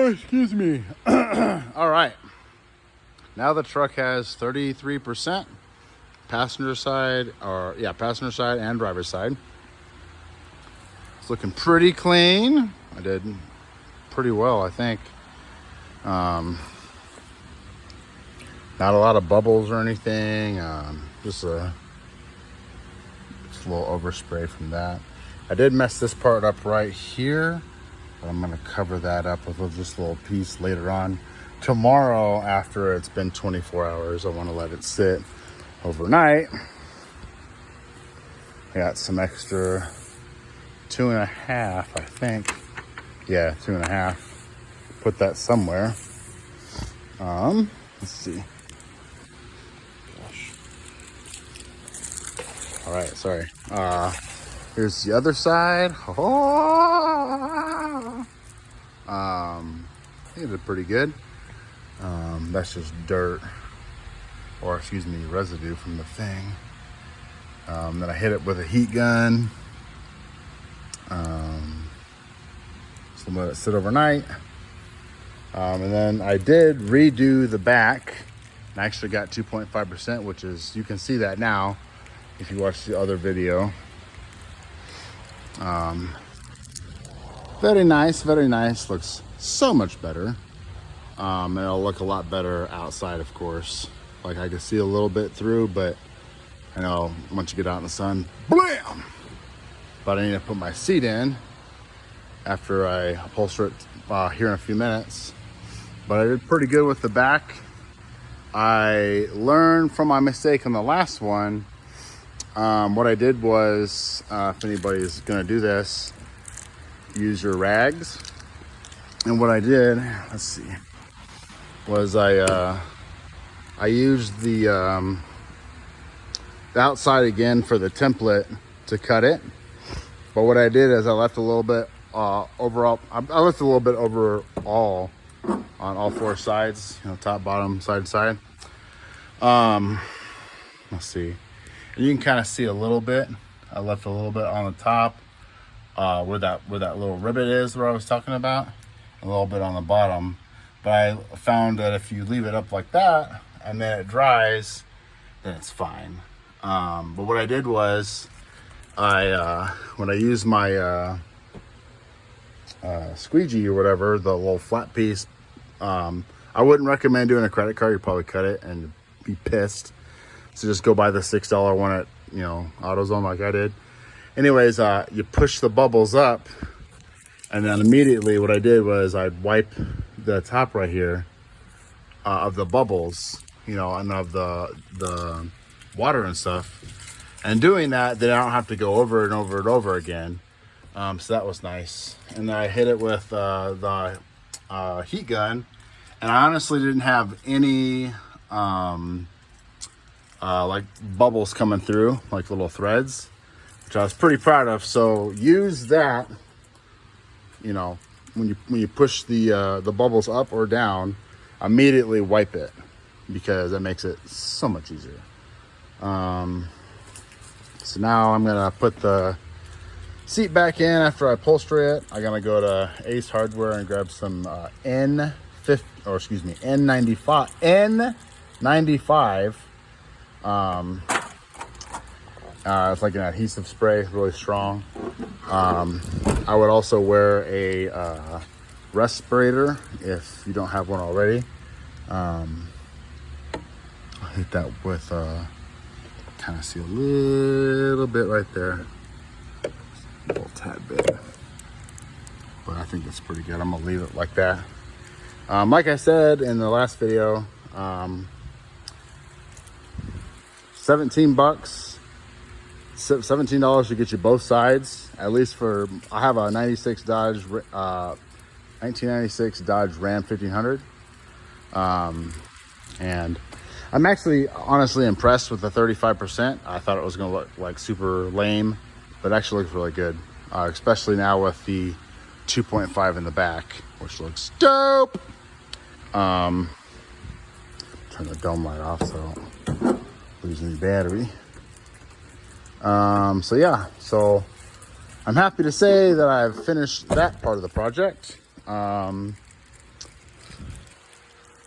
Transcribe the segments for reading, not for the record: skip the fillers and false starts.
Oh, excuse me. All right. Now the truck has 33% passenger side, or yeah, passenger side and driver's side. It's looking pretty clean. I did pretty well, I think. Not a lot of bubbles or anything. Just a little overspray from that. I did mess this part up right here, but I'm gonna cover that up with this little piece later on. Tomorrow, after it's been 24 hours, I want to let it sit overnight. I got some extra 2.5, I think. Yeah, 2.5. Put that somewhere. Let's see. Gosh. All right, sorry. Here's the other side. Oh. He did pretty good. That's just dirt, or excuse me, residue from the thing. Then I hit it with a heat gun. So let it sit overnight. And then I did redo the back. And I actually got 2.5%, which is, you can see that now if you watch the other video. Very nice, very nice. Looks so much better. And it'll look a lot better outside, of course. Like I can see a little bit through, but I know once you get out in the sun, blam! But I need to put my seat in after I upholster it here in a few minutes. But I did pretty good with the back. I learned from my mistake on the last one. What I did was, if anybody's gonna do this, use your rags. And what I did, let's see, was I used the outside again for the template to cut it. But what I did is I left a little bit overall. I left a little bit overall on all four sides, you know, top, bottom, side to side. Let's see. You can kind of see a little bit. I left a little bit on the top where that little rivet is, where I was talking about. A little bit on the bottom. But I found that if you leave it up like that and then it dries, then it's fine. But what I did was, when I used my squeegee or whatever, the little flat piece, I wouldn't recommend doing a credit card. You'd probably cut it and be pissed. So just go buy the $6 one at, you know, AutoZone like I did. Anyways, you push the bubbles up, and then immediately what I did was I'd wipe the top right here of the bubbles, you know, and of the water and stuff. And doing that, then I don't have to go over and over and over again. So that was nice. And then I hit it with the heat gun, and I honestly didn't have any like bubbles coming through, like little threads, which I was pretty proud of. So use that, you know, when you push the bubbles up or down, immediately wipe it, because that makes it so much easier. So now I'm gonna put the seat back in after I upholster it. I'm gonna go to Ace Hardware and grab some N95. It's like an adhesive spray, really strong. I would also wear a respirator if you don't have one already. I'll hit that with kind of see a little bit right there, a little tad bit, but I think that's pretty good. I'm gonna leave it like that. Like I said in the last video, 17 bucks, $17 to get you both sides, at least for, I have a 1996 Dodge Ram 1500. And I'm actually honestly impressed with the 35%. I thought it was gonna look like super lame, but it actually looks really good. Especially now with the 2.5 in the back, which looks dope. Turn the dome light off so I don't lose any battery. So yeah, so I'm happy to say that I've finished that part of the project.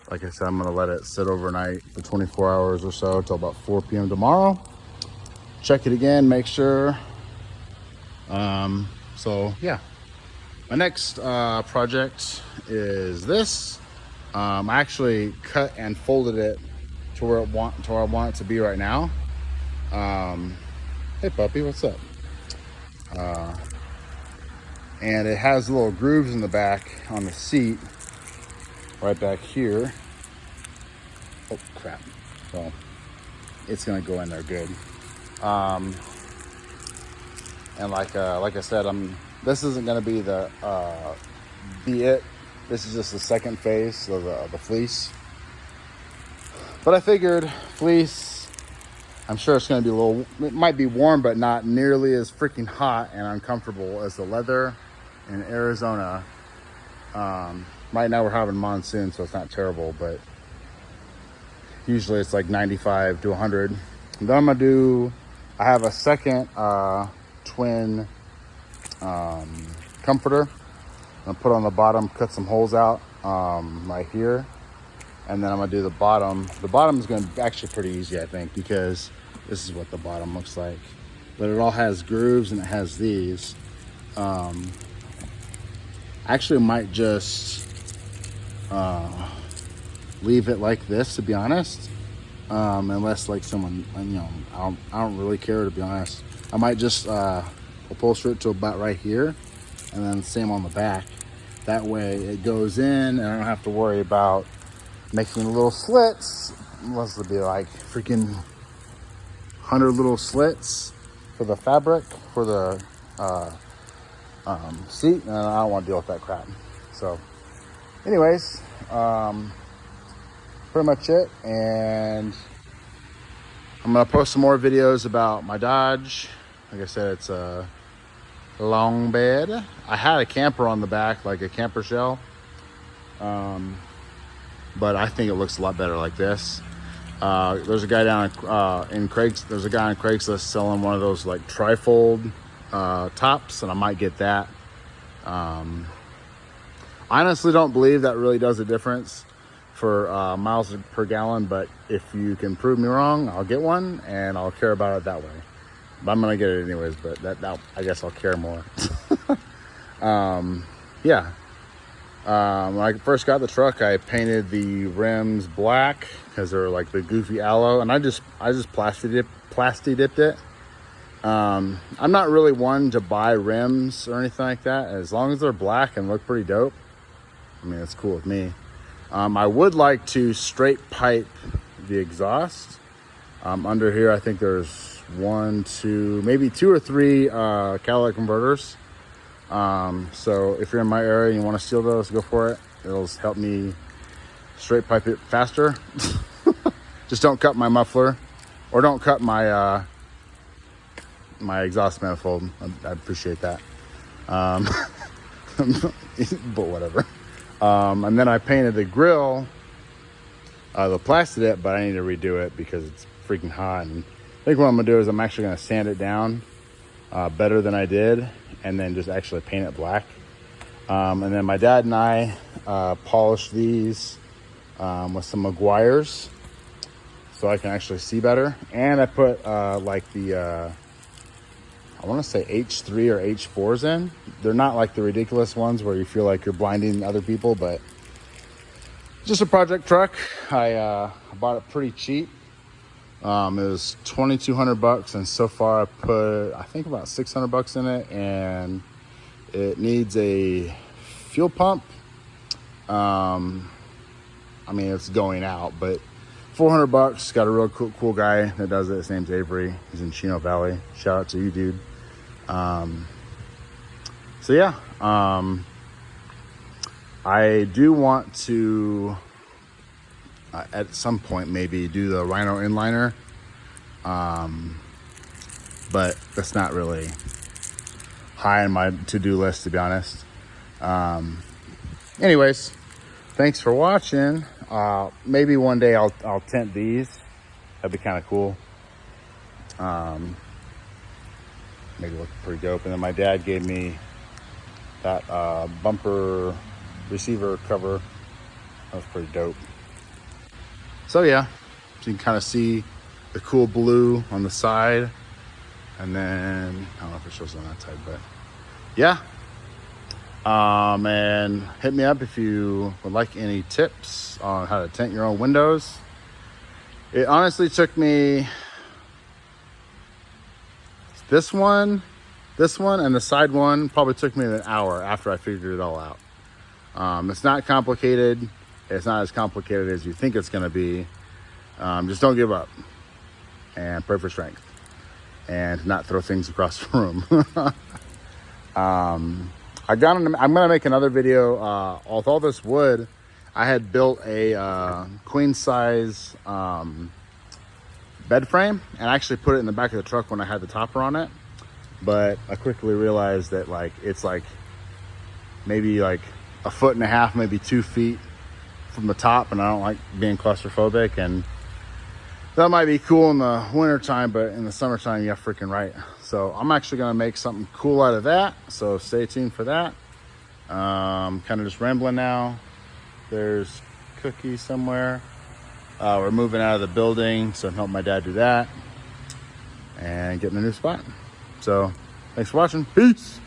Like I said, I'm gonna let it sit overnight for 24 hours or so till about 4 p.m. tomorrow. Check it again, make sure. So yeah, my next project is this. I actually cut and folded it to where I want it to be right now. Hey puppy, what's up? And it has little grooves in the back on the seat, right back here. Oh crap! So it's gonna go in there good. And like I said, this isn't gonna be the it. This is just the second phase of the fleece. But I figured fleece, I'm sure it's gonna be it might be warm, but not nearly as freaking hot and uncomfortable as the leather in Arizona. Right now we're having monsoon, so it's not terrible, but usually it's like 95 to 100. And then I have a second twin comforter. I'm gonna put on the bottom, cut some holes out right here, and then I'm gonna do the bottom. The bottom is gonna be actually pretty easy, I think, because this is what the bottom looks like. But it all has grooves and it has these. Actually might just leave it like this, to be honest. Unless like someone, I don't really care, to be honest. I might just upholster it to about right here, and then same on the back. That way it goes in and I don't have to worry about making little slits, unless it'll be like freaking 100 little slits for the fabric, for the seat, and I don't want to deal with that crap. So anyways, pretty much it. And I'm gonna post some more videos about my Dodge. Like I said, it's a long bed. I had a camper on the back, like a camper shell, but I think it looks a lot better like this. There's a guy down in There's a guy on Craigslist selling one of those like trifold tops, and I might get that. Honestly, don't believe that really does a difference for miles per gallon, but if you can prove me wrong, I'll get one and I'll care about it that way. But I'm gonna get it anyways, but that I guess I'll care more. Yeah. When I first got the truck, I painted the rims black because they're like the goofy aloe, and I just plasti dipped it. I'm not really one to buy rims or anything like that. As long as they're black and look pretty dope, I mean, it's cool with me. I would like to straight pipe the exhaust. Under here, I think there's maybe two or three catalytic converters. So if you're in my area and you want to steal those, go for it. It'll help me straight pipe it faster. Just don't cut my muffler, or don't cut my my exhaust manifold. I appreciate that. But whatever. And then I painted the grill, the plastic it, but I need to redo it because it's freaking hot. And I think what I'm gonna do is I'm actually gonna sand it down better than I did, and then just actually paint it black. And then my dad and I polished these with some Meguiar's so I can actually see better. And I put like the I want to say H3 or H4s in. They're not like the ridiculous ones where you feel like you're blinding other people, but just a project truck. I bought it pretty cheap. It was $2,200, and so far I put, I think, about $600 in it, and it needs a fuel pump. I mean, it's going out, but $400. Got a real cool guy that does it. His name's Avery. He's in Chino Valley. Shout out to you, dude. So yeah, I do want to at some point maybe do the Rhino inliner, but that's not really high on my to-do list, to be honest. Anyways, thanks for watching. Maybe one day I'll tint these. That'd be kind of cool. Maybe look pretty dope. And then my dad gave me that bumper receiver cover. That was pretty dope. So yeah, so you can kind of see the cool blue on the side. And then, I don't know if it shows on that side, but yeah. And hit me up if you would like any tips on how to tint your own windows. It honestly took me this one, and the side one probably took me an hour after I figured it all out. It's not complicated. It's not as complicated as you think it's going to be. Just don't give up and pray for strength and not throw things across the room. I'm gonna make another video. With all this wood, I had built a queen size bed frame and actually put it in the back of the truck when I had the topper on it. But I quickly realized that it's maybe like 1.5 foot, maybe 2 feet from the top, and I don't like being claustrophobic, and that might be cool in the winter time, but in the summertime, yeah, freaking right. So I'm actually gonna make something cool out of that. So stay tuned for that. Kind of just rambling now. There's Cookie somewhere. We're moving out of the building, so I'm helping my dad do that and getting a new spot. So thanks for watching. Peace.